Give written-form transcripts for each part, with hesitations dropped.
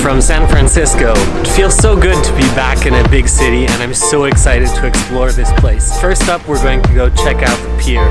from San Francisco. It feels so good to be back in a big city, and I'm so excited to explore this place. First up, we're going to go check out the pier.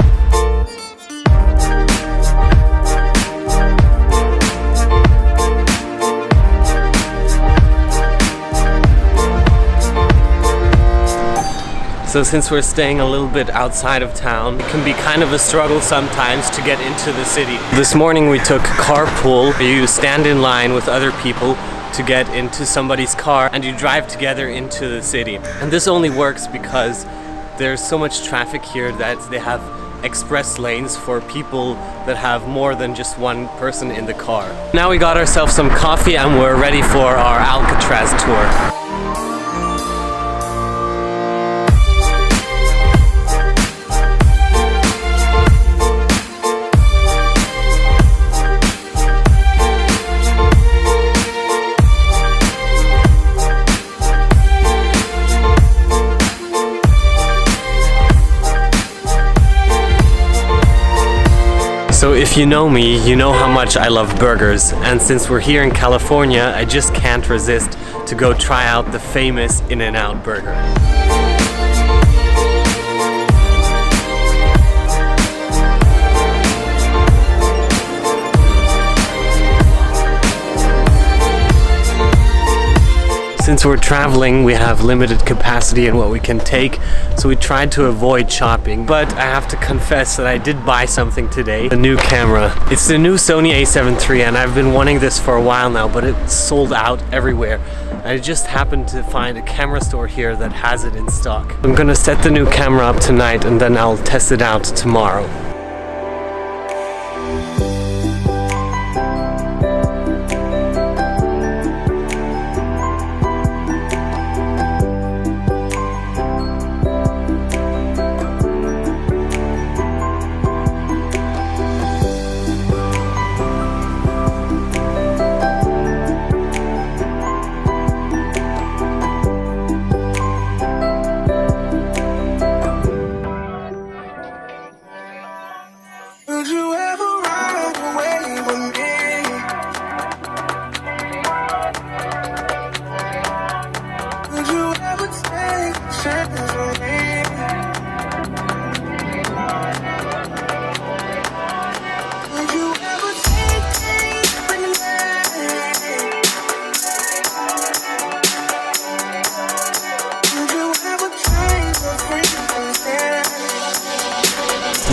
So since we're staying a little bit outside of town, it can be kind of a struggle sometimes to get into the city. This morning we took carpool. You stand in line with other people to get into somebody's car and you drive together into the city. And this only works because there's so much traffic here that they have express lanes for people that have more than just one person in the car. Now we got ourselves some coffee and we're ready for our Alcatraz tour. So if you know me, you know how much I love burgers, and since we're here in California, I just can't resist to go try out the famous In-N-Out burger. Since we're traveling, we have limited capacity in what we can take, so we tried to avoid shopping. But I have to confess that I did buy something today, a new camera. It's the new Sony a7 III, and I've been wanting this for a while now, but it's sold out everywhere. I just happened to find a camera store here that has it in stock. I'm gonna set the new camera up tonight and then I'll test it out tomorrow.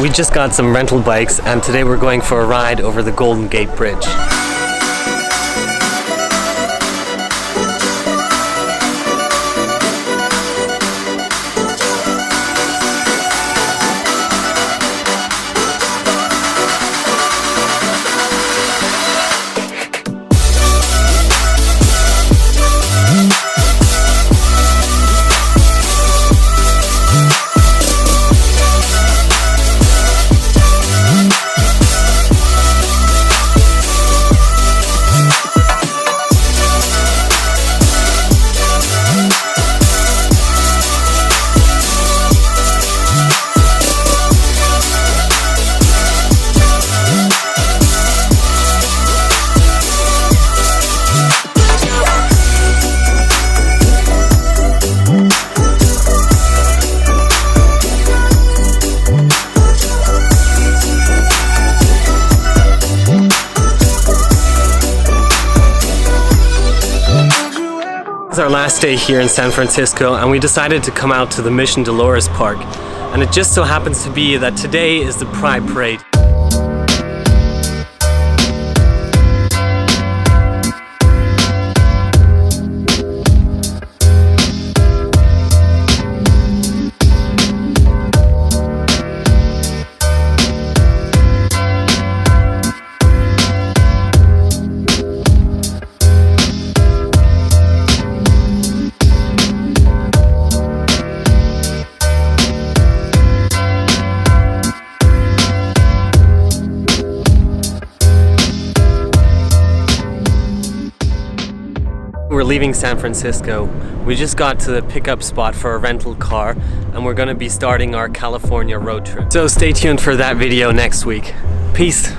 We just got some rental bikes and today we're going for a ride over the Golden Gate Bridge. It's our last day here in San Francisco and we decided to come out to the Mission Dolores Park, and it just so happens to be that today is the Pride Parade. We're leaving San Francisco. We just got to the pickup spot for a rental car and we're gonna be starting our California road trip. So stay tuned for that video next week. Peace.